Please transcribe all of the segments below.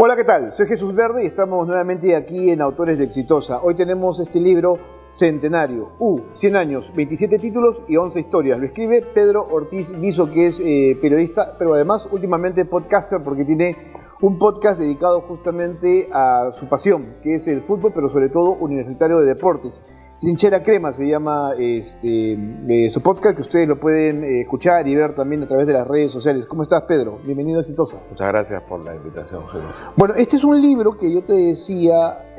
Hola, ¿qué tal? Soy Jesús Verde y estamos nuevamente aquí en Autores de Exitosa. Hoy tenemos este libro centenario, 100 años, 27 títulos y 11 historias. Lo escribe Pedro Ortiz Guizo, que es periodista, pero además últimamente podcaster, porque tiene un podcast dedicado justamente a su pasión, que es el fútbol, pero sobre todo universitario de deportes. Trinchera Crema se llama su podcast, que ustedes lo pueden escuchar y ver también a través de las redes sociales. ¿Cómo estás, Pedro? Bienvenido a Exitosa. Muchas gracias por la invitación, Jesús. Bueno, este es un libro que yo te decía,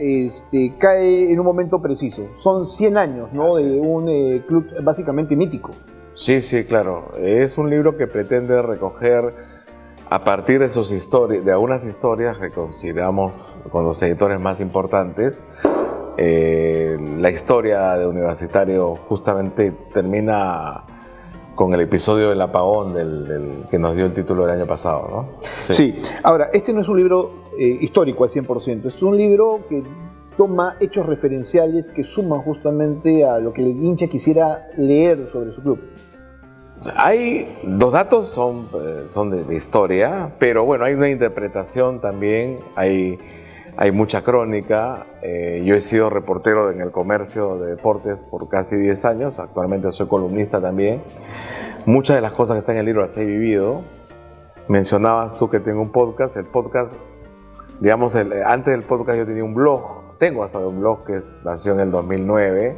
cae en un momento preciso. Son 100 años, ¿no? De un club básicamente mítico. Sí, claro. Es un libro que pretende recoger, a partir de sus historias, de algunas historias que consideramos con los editores más importantes, la historia de Universitario justamente termina con el episodio del apagón que nos dio el título del año pasado, ¿no? Sí. Ahora, este no es un libro histórico al 100%, es un libro que toma hechos referenciales que suman justamente a lo que el hincha quisiera leer sobre su club. Hay dos datos, son de historia, pero bueno, hay una interpretación también, hay mucha crónica. Yo he sido reportero en El Comercio de Deportes por casi 10 años, actualmente soy columnista también. Muchas de las cosas que están en el libro las he vivido. Mencionabas tú que tengo un podcast. El podcast, digamos, antes del podcast yo tenía un blog, tengo hasta un blog que nació en el 2009,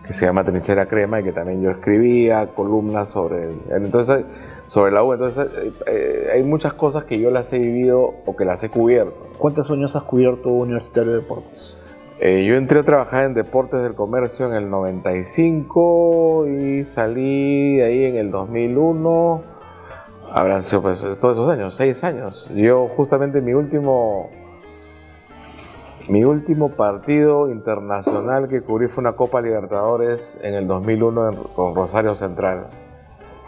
que se llama Trinchera Crema, y que también yo escribía columnas sobre la U. Entonces hay muchas cosas que yo las he vivido o que las he cubierto. ¿Cuántos años has cubierto Universitario de Deportes? Yo entré a trabajar en Deportes del Comercio en el 95 y salí de ahí en el 2001. Habrán sido pues todos esos años, 6 años. Yo justamente mi último partido internacional que cubrí fue una Copa Libertadores en el 2001 con Rosario Central,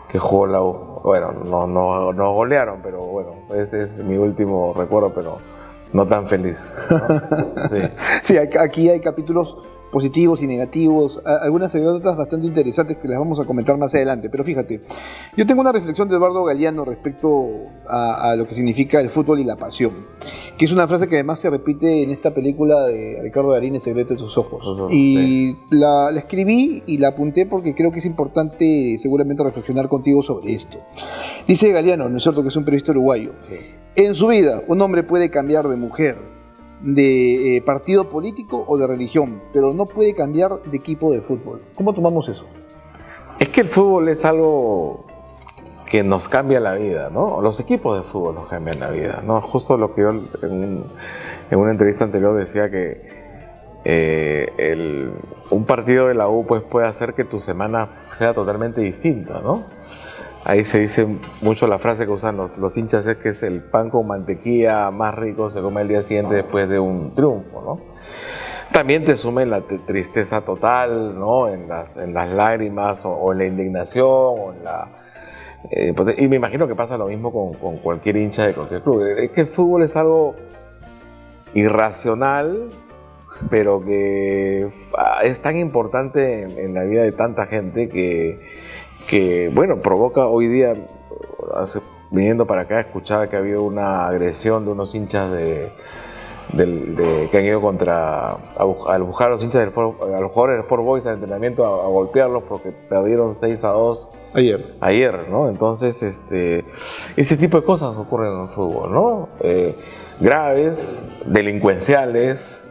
que jugó la U. Bueno, no golearon, pero bueno, ese es mi último recuerdo, pero no tan feliz, ¿no? Sí. Sí, aquí hay capítulos positivos y negativos, algunas anécdotas bastante interesantes que las vamos a comentar más adelante. Pero fíjate, yo tengo una reflexión de Eduardo Galeano respecto a lo que significa el fútbol y la pasión, que es una frase que además se repite en esta película de Ricardo Darín, El secreto de tus ojos. Y sí, la escribí y la apunté porque creo que es importante seguramente reflexionar contigo sobre esto. Dice Galeano, ¿no es cierto?, que es un periodista uruguayo. Sí. En su vida, un hombre puede cambiar de mujer, de partido político o de religión, pero no puede cambiar de equipo de fútbol. ¿Cómo tomamos eso? Es que el fútbol es algo que nos cambia la vida, ¿no? Los equipos de fútbol nos cambian la vida, ¿no? Justo lo que yo en una entrevista anterior decía, que un partido de la U pues, puede hacer que tu semana sea totalmente distinta, ¿no? Ahí se dice mucho la frase que usan los hinchas, es que es el pan con mantequilla más rico se come el día siguiente después de un triunfo, ¿no? También te sume la tristeza total, ¿no? En las lágrimas o en la indignación o en la... y me imagino que pasa lo mismo con cualquier hincha de cualquier club. Es que el fútbol es algo irracional, pero que es tan importante en la vida de tanta gente que bueno, provoca hoy día, viniendo para acá, escuchaba que ha habido una agresión de unos hinchas que han ido a buscar a los hinchas a los jugadores del Sport Boys al entrenamiento a golpearlos porque perdieron 6-2 ayer, ¿no? Entonces, ese tipo de cosas ocurren en el fútbol, ¿no? Graves, delincuenciales,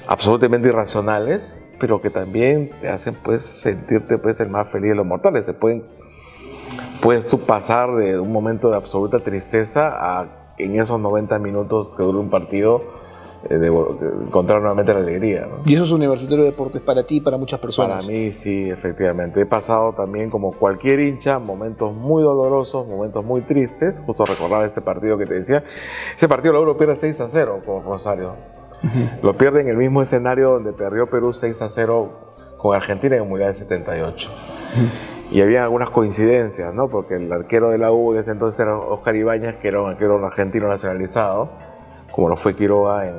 absolutamente irracionales, pero que también te hacen pues sentirte pues el más feliz de los mortales. Puedes tú pasar de un momento de absoluta tristeza a, en esos 90 minutos que dura un partido, encontrar nuevamente la alegría, ¿no? ¿Y eso es Universitario de Deportes para ti y para muchas personas? Para mí sí, efectivamente. He pasado también, como cualquier hincha, momentos muy dolorosos, momentos muy tristes. Justo recordaba este partido que te decía. Ese partido luego lo pierde 6-0 con Rosario. Lo pierde en el mismo escenario donde perdió Perú 6-0 con Argentina en el Mundial del 78. Y había algunas coincidencias, ¿no? Porque el arquero de la U en ese entonces era Oscar Ibáñez, que era un arquero argentino nacionalizado, como lo fue Quiroga.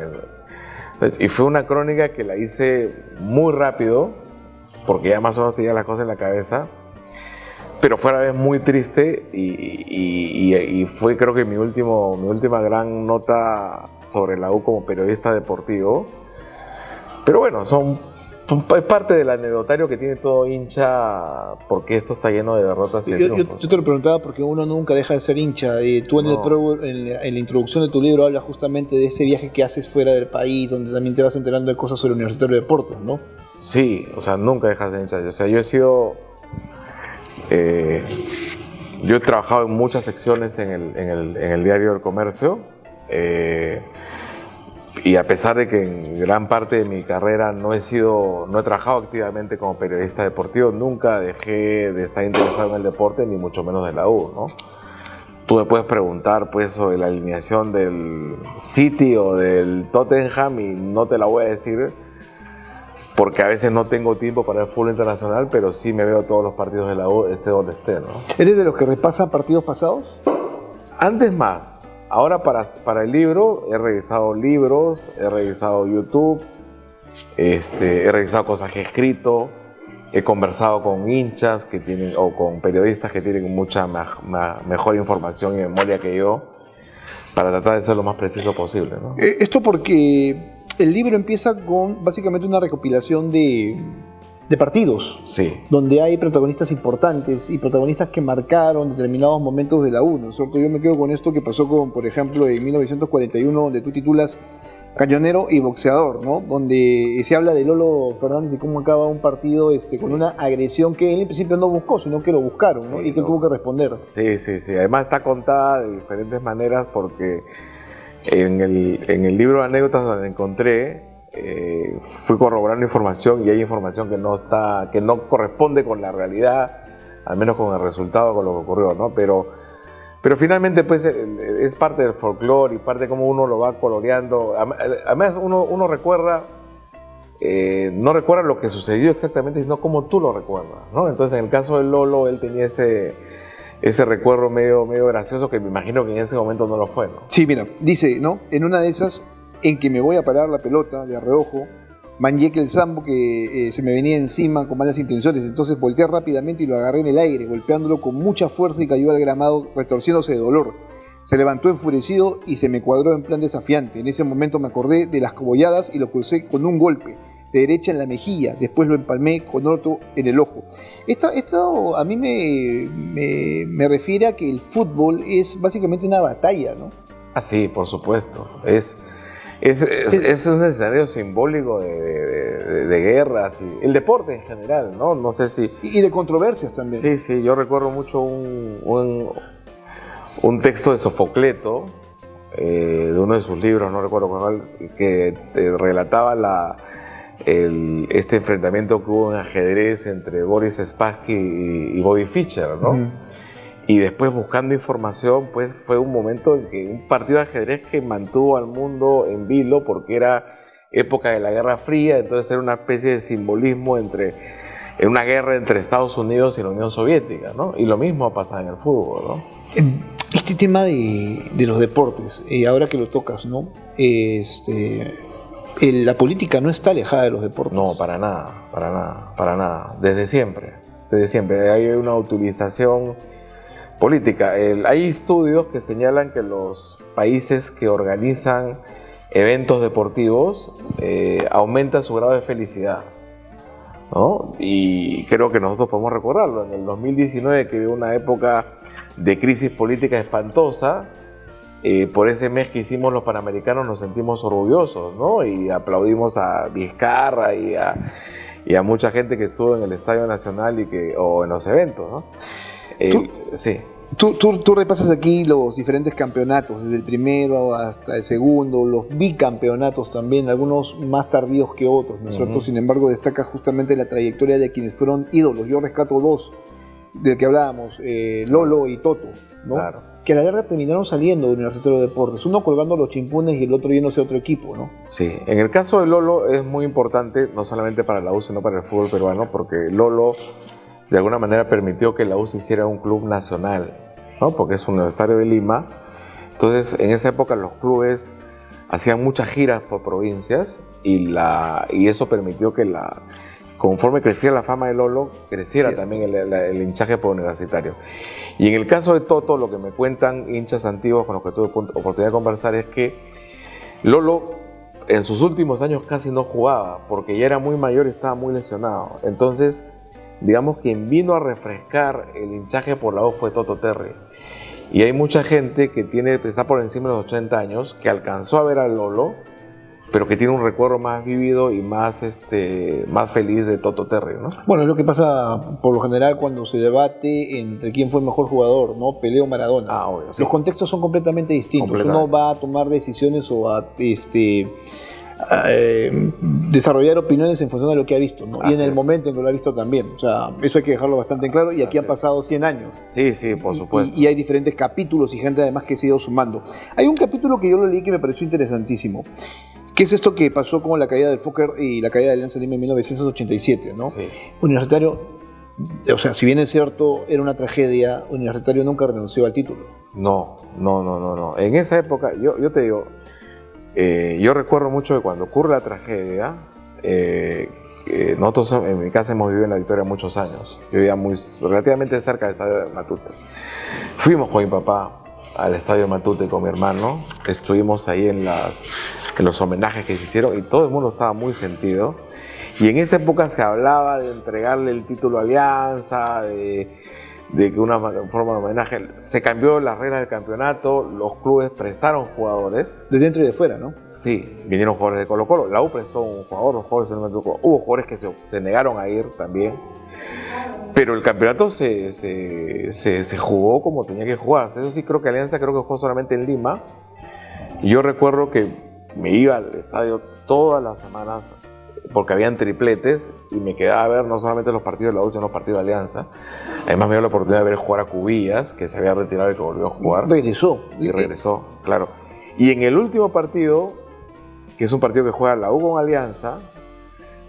Y fue una crónica que la hice muy rápido, porque ya más o menos tenía las cosas en la cabeza. pero fue a la vez muy triste y fue creo que mi última gran nota sobre la U como periodista deportivo. Pero bueno, es parte del anecdotario que tiene todo hincha, porque esto está lleno de derrotas y de triunfos. Yo te lo preguntaba porque uno nunca deja de ser hincha. Tú en la introducción de tu libro hablas justamente de ese viaje que haces fuera del país, donde también te vas enterando de cosas sobre el Universitario de Deportes, ¿no? Sí, o sea, nunca dejas de hincha. O sea, yo he trabajado en muchas secciones en el diario El Comercio. Y a pesar de que en gran parte de mi carrera no he trabajado activamente como periodista deportivo, nunca dejé de estar interesado en el deporte, ni mucho menos de la U, ¿no? Tú me puedes preguntar pues, sobre la alineación del City o del Tottenham y no te la voy a decir porque a veces no tengo tiempo para el fútbol internacional, pero sí me veo todos los partidos de la U, esté donde esté, ¿no? ¿Eres de los que repasa partidos pasados? Antes más. Ahora para el libro he revisado libros, he revisado YouTube, he revisado cosas que he escrito, he conversado con hinchas que tienen, o con periodistas que tienen mucha mejor información y memoria que yo, para tratar de ser lo más preciso posible, ¿no? Esto porque el libro empieza con básicamente una recopilación de partidos, sí, donde hay protagonistas importantes y protagonistas que marcaron determinados momentos de la U, ¿no es cierto? Yo me quedo con esto que pasó con, por ejemplo, en 1941, donde tú titulas Cañonero y Boxeador, ¿no? Donde se habla de Lolo Fernández y cómo acaba un partido con una agresión que él en principio no buscó, sino que lo buscaron, ¿no? Y que tuvo que responder. Sí. Además está contada de diferentes maneras porque en el libro de anécdotas donde encontré, fui corroborando información y hay información que no corresponde con la realidad, al menos con el resultado, con lo que ocurrió, ¿no? Pero finalmente pues es parte del folclore y parte de cómo uno lo va coloreando. Además uno recuerda, no recuerda lo que sucedió exactamente, sino cómo tú lo recuerdas, ¿no? Entonces en el caso de Lolo, él tenía ese recuerdo medio gracioso que me imagino que en ese momento no lo fue, ¿no? Sí, mira, dice, ¿no? En una de esas en que me voy a parar la pelota de reojo, manyeque el sambo que se me venía encima con malas intenciones, entonces volteé rápidamente y lo agarré en el aire, golpeándolo con mucha fuerza y cayó al gramado retorciéndose de dolor. Se levantó enfurecido y se me cuadró en plan desafiante. En ese momento me acordé de las cobolladas y lo crucé con un golpe, de derecha en la mejilla, después lo empalmé con otro en el ojo. Esto a mí me refiere a que el fútbol es básicamente una batalla, ¿no? Ah, sí, por supuesto. Es un escenario simbólico de guerras y el deporte en general, ¿no? No sé si... Y de controversias también. Sí, yo recuerdo mucho un texto de Sofocleto, de uno de sus libros, no recuerdo cuál, que relataba este enfrentamiento que hubo en ajedrez entre Boris Spassky y Bobby Fischer, ¿no? Uh-huh. Y después buscando información, pues fue un momento en que un partido de ajedrez que mantuvo al mundo en vilo porque era época de la Guerra Fría, entonces era una especie de simbolismo en una guerra entre Estados Unidos y la Unión Soviética, ¿no? Y lo mismo pasa en el fútbol, ¿no? Este tema de los deportes, ahora que lo tocas, ¿no? La política no está alejada de los deportes. No, para nada. Desde siempre hay una utilización política. Hay estudios que señalan que los países que organizan eventos deportivos aumentan su grado de felicidad, ¿no? Y creo que nosotros podemos recordarlo. En el 2019, que hubo una época de crisis política espantosa, por ese mes que hicimos los Panamericanos nos sentimos orgullosos, ¿no? Y aplaudimos a Vizcarra y a mucha gente que estuvo en el Estadio Nacional o en los eventos, ¿no? Sí. Tú repasas aquí los diferentes campeonatos, desde el primero hasta el segundo, los bicampeonatos también, algunos más tardíos que otros, ¿no es cierto? Sin embargo, destaca justamente la trayectoria de quienes fueron ídolos. Yo rescato dos del que hablábamos, Lolo y Toto, ¿no? Claro. Que a la larga terminaron saliendo de Universitario de Deportes, uno colgando los chimpunes y el otro yéndose a otro equipo, ¿no? Sí, en el caso de Lolo es muy importante, no solamente para la U, sino para el fútbol peruano, porque Lolo de alguna manera permitió que la U se hiciera un club nacional, ¿no? Porque es un Universitario de Lima. Entonces, en esa época los clubes hacían muchas giras por provincias y eso permitió que conforme creciera la fama de Lolo, creciera también el hinchaje por Universitario. Y en el caso de Toto, lo que me cuentan hinchas antiguos con los que tuve oportunidad de conversar es que Lolo en sus últimos años casi no jugaba, porque ya era muy mayor y estaba muy lesionado. Entonces, digamos, quien vino a refrescar el hinchaje por la U fue Toto Terry. Y hay mucha gente que está por encima de los 80 años, que alcanzó a ver a Lolo, pero que tiene un recuerdo más vívido y más feliz de Toto Terry, ¿no? Bueno, es lo que pasa por lo general cuando se debate entre quién fue el mejor jugador, ¿no? Pelé o Maradona. Ah, obvio, sí. Los contextos son completamente distintos. Uno va a tomar decisiones o a desarrollar opiniones en función de lo que ha visto, ¿no? Y en el momento en que lo ha visto también. O sea, eso hay que dejarlo bastante en claro. Y aquí han pasado 100 años. Sí, sí, por supuesto. Y hay diferentes capítulos y gente además que se ha ido sumando. Hay un capítulo que yo lo leí que me pareció interesantísimo. ¿Qué es esto que pasó con la caída del Fokker y la caída de Alianza Lima en 1987, ¿no? Sí. Universitario, o sea, si bien es cierto, era una tragedia, Universitario nunca renunció al título. No. En esa época, yo te digo, yo recuerdo mucho que cuando ocurre la tragedia, nosotros en mi casa hemos vivido en La Victoria muchos años. Yo vivía relativamente cerca del estadio de Matute. Fuimos con mi papá al estadio de Matute con mi hermano, estuvimos ahí en los homenajes que se hicieron y todo el mundo estaba muy sentido. Y en esa época se hablaba de entregarle el título a Alianza, de que una forma de homenaje. Se cambió las reglas del campeonato, los clubes prestaron jugadores. De dentro y de fuera, ¿no? Sí, vinieron jugadores de Colo-Colo. La U prestó un jugador, los jugadores hubo jugadores que se negaron a ir también. Pero el campeonato se jugó como tenía que jugarse. Eso sí, creo que Alianza jugó solamente en Lima. Y yo recuerdo que me iba al estadio todas las semanas porque habían tripletes y me quedaba a ver no solamente los partidos de la U, sino los partidos de Alianza. Además me dio la oportunidad de ver jugar a Cubillas, que se había retirado y que volvió a jugar. Regresó, claro. Y en el último partido, que es un partido que juega la U con Alianza,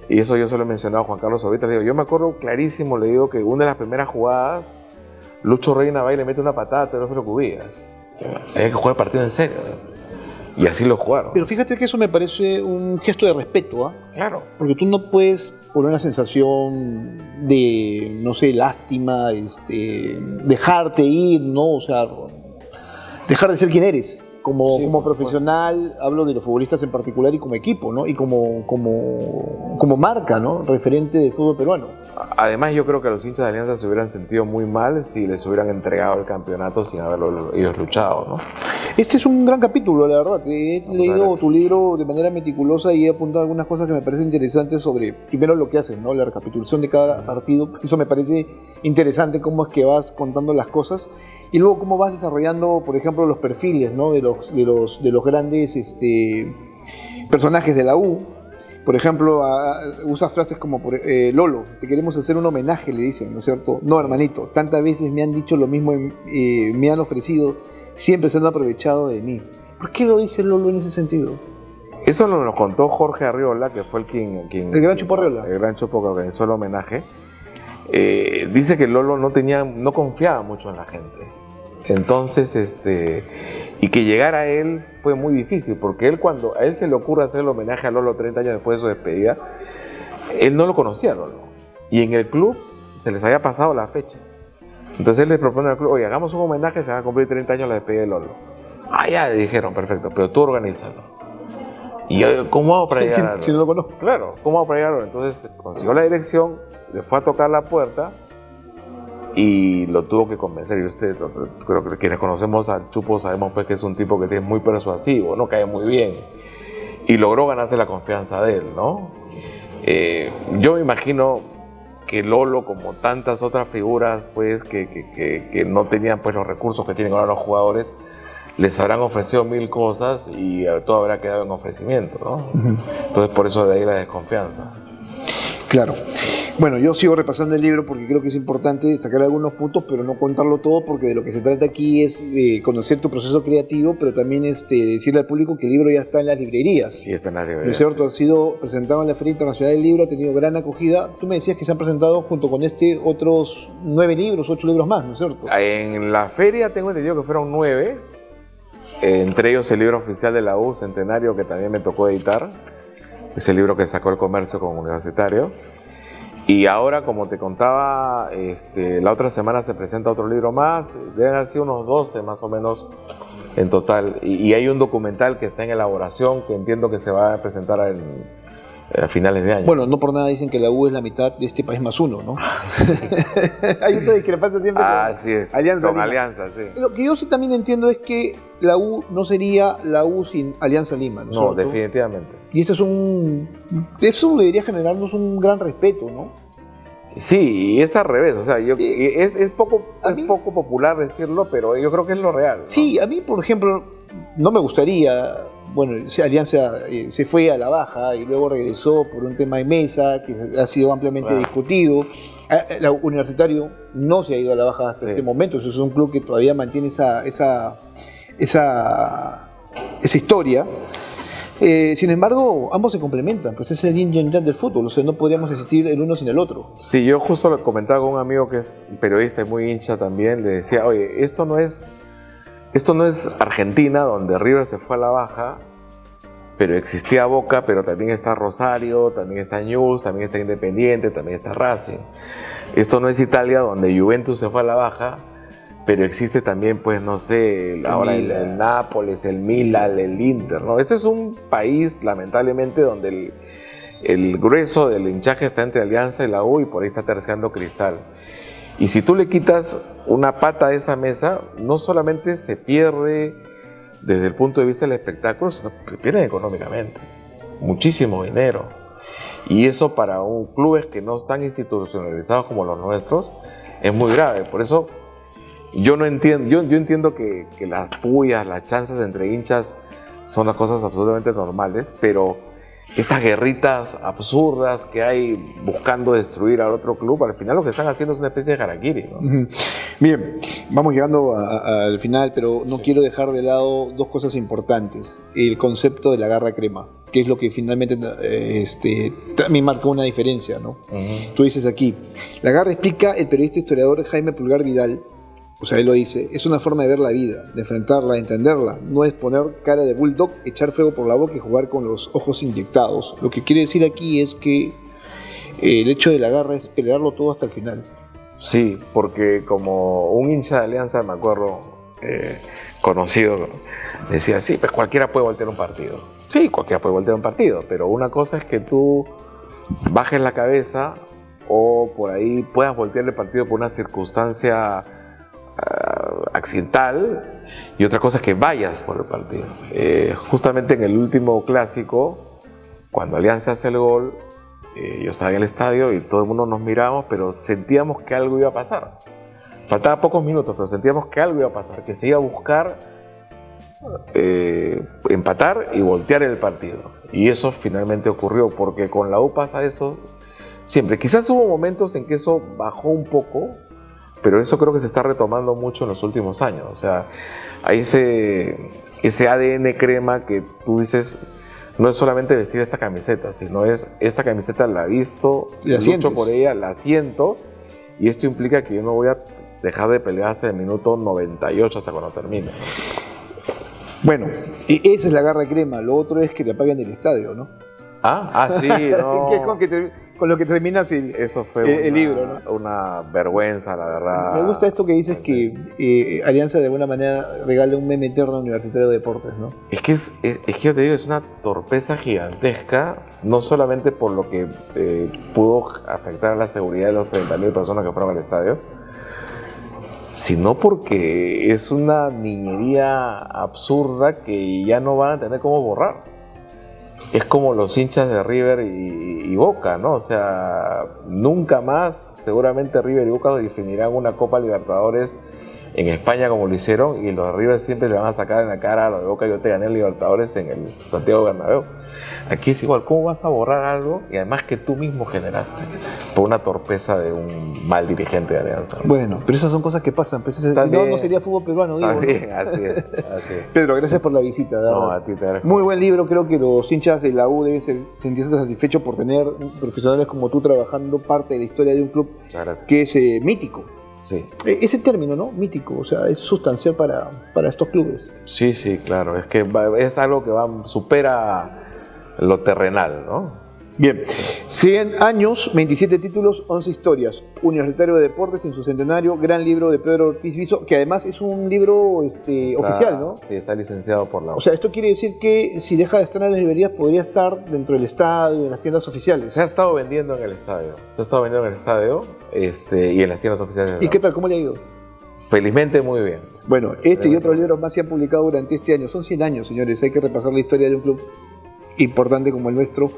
y eso yo se lo he mencionado a Juan Carlos ahorita, digo, yo me acuerdo clarísimo, le digo que una de las primeras jugadas, Lucho Reina va y le mete una patada a Teófilo Cubillas. Había que jugar el partido en serio, ¿no? Y así lo jugaron. Pero fíjate que eso me parece un gesto de respeto, ¿ah? Claro. Porque tú no puedes, por una sensación de, no sé, lástima, dejarte ir, ¿no? O sea, dejar de ser quien eres. Como profesional, hablo de los futbolistas en particular y como equipo, ¿no? Y como marca, ¿no? Referente del fútbol peruano. Además, yo creo que los hinchas de Alianza se hubieran sentido muy mal si les hubieran entregado el campeonato sin haberlo ellos luchado, ¿no? Este es un gran capítulo, la verdad. He leído tu libro de manera meticulosa y he apuntado algunas cosas que me parecen interesantes sobre, primero, lo que haces, ¿no? La recapitulación de cada partido. Eso me parece interesante, cómo es que vas contando las cosas. Y luego cómo vas desarrollando, por ejemplo, los perfiles, ¿no? de los grandes personajes de la U. Por ejemplo, usas frases como Lolo, te queremos hacer un homenaje, le dicen, ¿no es cierto? No, hermanito, tantas veces me han dicho lo mismo, me han ofrecido, siempre se han aprovechado de mí. ¿Por qué lo dice Lolo en ese sentido? Eso nos contó Jorge Arriola, que fue el gran Chupo Arriola. El gran Chupo que organizó el homenaje. Dice que Lolo no confiaba mucho en la gente. Entonces, y que llegar a él fue muy difícil, porque cuando a él se le ocurre hacer el homenaje a Lolo 30 años después de su despedida, él no lo conocía a Lolo. Y en el club se les había pasado la fecha. Entonces él le propone al club, oye, hagamos un homenaje, se van a cumplir 30 años la despedida de Lolo. Ah, ya, dijeron, perfecto, pero tú organízalo. Y yo, ¿cómo hago para llegar a Lolo? Si no lo conozco. Claro, ¿cómo hago para llegar a Lolo? Entonces consiguió la dirección, le fue a tocar la puerta y lo tuvo que convencer. Y usted, creo que quienes conocemos al Chupo sabemos pues que es un tipo que es muy persuasivo, ¿no? Cae muy bien. Y logró ganarse la confianza de él, ¿no? Yo me imagino que Lolo, como tantas otras figuras, pues, que no tenían pues los recursos que tienen ahora los jugadores, les habrán ofrecido mil cosas y todo habrá quedado en ofrecimiento, ¿no? Entonces, por eso de ahí la desconfianza. Claro. Bueno, yo sigo repasando el libro porque creo que es importante destacar algunos puntos, pero no contarlo todo, porque de lo que se trata aquí es conocer tu proceso creativo, pero también decirle al público que el libro ya está en las librerías. Sí, está en las librerías. ¿No es cierto? Ha sido presentado en la Feria Internacional del Libro, ha tenido gran acogida. Tú me decías que se han presentado junto con otros 9 libros, 8 libros más, ¿no es cierto? En la feria tengo entendido que fueron 9, entre ellos el libro oficial de la U, Centenario, que también me tocó editar. Es el libro que sacó el comercio con Universitario. Y ahora, como te contaba, la otra semana se presenta otro libro más, deben haber sido unos 12 más o menos en total. Y hay un documental que está en elaboración que entiendo que se va a presentar a finales de año. Bueno, no por nada dicen que la U es la mitad de este país más uno, ¿no? Hay esa discrepancia siempre con así es, Alianza con Lima. Alianza, sí. Lo que yo sí también entiendo es que la U no sería la U sin Alianza Lima, ¿no? No, definitivamente. Y eso debería generarnos un gran respeto, ¿no? Sí, y es al revés, o sea, es poco popular decirlo, pero yo creo que es lo real, ¿no? Sí, a mí, por ejemplo, no me gustaría, bueno, Alianza se fue a la baja y luego regresó por un tema de mesa que ha sido ampliamente discutido. El Universitario no se ha ido a la baja hasta este momento, eso es un club que todavía mantiene esa historia. Sin embargo, ambos se complementan, pues es el yin y yang del fútbol, o sea, no podríamos existir el uno sin el otro. Sí, yo justo lo comentaba con un amigo que es periodista y muy hincha también, le decía, oye, esto no es Argentina, donde River se fue a la baja, pero existía Boca, pero también está Rosario, también está News, también está Independiente, también está Racing. Esto no es Italia, donde Juventus se fue a la baja, pero existe también, pues, no sé, ahora el Nápoles, el Milan, el Inter, ¿no? Este es un país, lamentablemente, donde el grueso del hinchaje está entre Alianza y la U y por ahí está terciando Cristal. Y si tú le quitas una pata a esa mesa, no solamente se pierde desde el punto de vista del espectáculo, sino que pierden económicamente. Muchísimo dinero. Y eso para clubes que no están institucionalizados como los nuestros es muy grave. Por eso yo no entiendo, yo entiendo que las pullas, las chanzas entre hinchas son las cosas absolutamente normales, pero estas guerritas absurdas que hay buscando destruir al otro club, al final lo que están haciendo es una especie de harakiri, ¿no? Bien, vamos llegando al final, pero no quiero dejar de lado dos cosas importantes. El concepto de la garra crema, que es lo que finalmente también marca una diferencia, ¿no? Tú dices aquí, la garra, explica el periodista historiador Jaime Pulgar Vidal, o sea, él lo dice, es una forma de ver la vida, de enfrentarla, de entenderla. No es poner cara de bulldog, echar fuego por la boca y jugar con los ojos inyectados. Lo que quiere decir aquí es que el hecho de la garra es pelearlo todo hasta el final. Sí, porque como un hincha de Alianza, me acuerdo, conocido, decía, sí, pues cualquiera puede voltear un partido. Sí, cualquiera puede voltear un partido, pero una cosa es que tú bajes la cabeza o por ahí puedas voltear el partido por una circunstancia accidental, y otra cosa es que vayas por el partido. Justamente en el último clásico, cuando Alianza hace el gol, yo estaba en el estadio y todo el mundo nos mirábamos, pero sentíamos que algo iba a pasar. Faltaban pocos minutos, pero sentíamos que algo iba a pasar, que se iba a buscar empatar y voltear el partido. Y eso finalmente ocurrió, porque con la U pasa eso siempre. Quizás hubo momentos en que eso bajó un poco, pero eso creo que se está retomando mucho en los últimos años. O sea, hay ese ADN crema que tú dices, no es solamente vestir esta camiseta, sino es esta camiseta la he visto, lucho por ella, la siento, y esto implica que yo no voy a dejar de pelear hasta el minuto 98, hasta cuando termine, ¿no? Bueno, esa es la garra crema, lo otro es que te apaguen el estadio, ¿no? Sí, no. Con lo que terminas eso fue el libro, ¿no? Una vergüenza, la verdad. Me gusta esto que dices que Alianza de alguna manera regala un meme eterno a Universitario de Deportes, ¿no? Es que yo te digo, es una torpeza gigantesca, no solamente por lo que pudo afectar a la seguridad de los 30.000 personas que fueron al estadio, sino porque es una niñería absurda que ya no van a tener cómo borrar. Es como los hinchas de River y Boca, ¿no? O sea, nunca más seguramente River y Boca definirán una Copa Libertadores en España como lo hicieron, y los de River siempre le van a sacar en la cara a los de Boca: yo te gané el Libertadores en el Santiago Bernabéu. Aquí es igual, ¿cómo vas a borrar algo y además que tú mismo generaste por una torpeza de un mal dirigente de Alianza, ¿no? Bueno, pero esas son cosas que pasan, pues, si no sería fútbol peruano, digo. También, ¿no? Así es. Pedro, gracias por la visita, ¿verdad? No, a ti te agradezco. Muy buen libro, creo que los hinchas de la U deben sentirse satisfechos por tener profesionales como tú trabajando parte de la historia de un club que es mítico. Sí. Ese término, ¿no? Mítico, o sea, es sustancial para estos clubes. Sí, sí, claro, es que es algo que supera lo terrenal, ¿no? Bien, 100 años, 27 títulos, 11 historias. Universitario de Deportes en su centenario, gran libro de Pedro Ortiz Viso, que además es un libro oficial, ¿no? Sí, está licenciado por la... O sea, esto quiere decir que si deja de estar en las librerías podría estar dentro del estadio, en las tiendas oficiales. Se ha estado vendiendo en el estadio. Y en las tiendas oficiales. ¿Y qué tal? ¿Cómo le ha ido? Felizmente muy bien. Bueno, este y otros libros más se han publicado durante este año. Son 100 años, señores. Hay que repasar la historia de un club importante como el nuestro,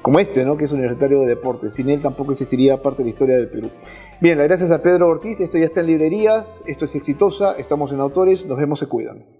como este, ¿no? Que es Universitario de Deportes. Sin él tampoco existiría parte de la historia del Perú. Bien, gracias a Pedro Ortiz. Esto ya está en librerías. Esto es Exitosa. Estamos en Autores. Nos vemos, se cuidan.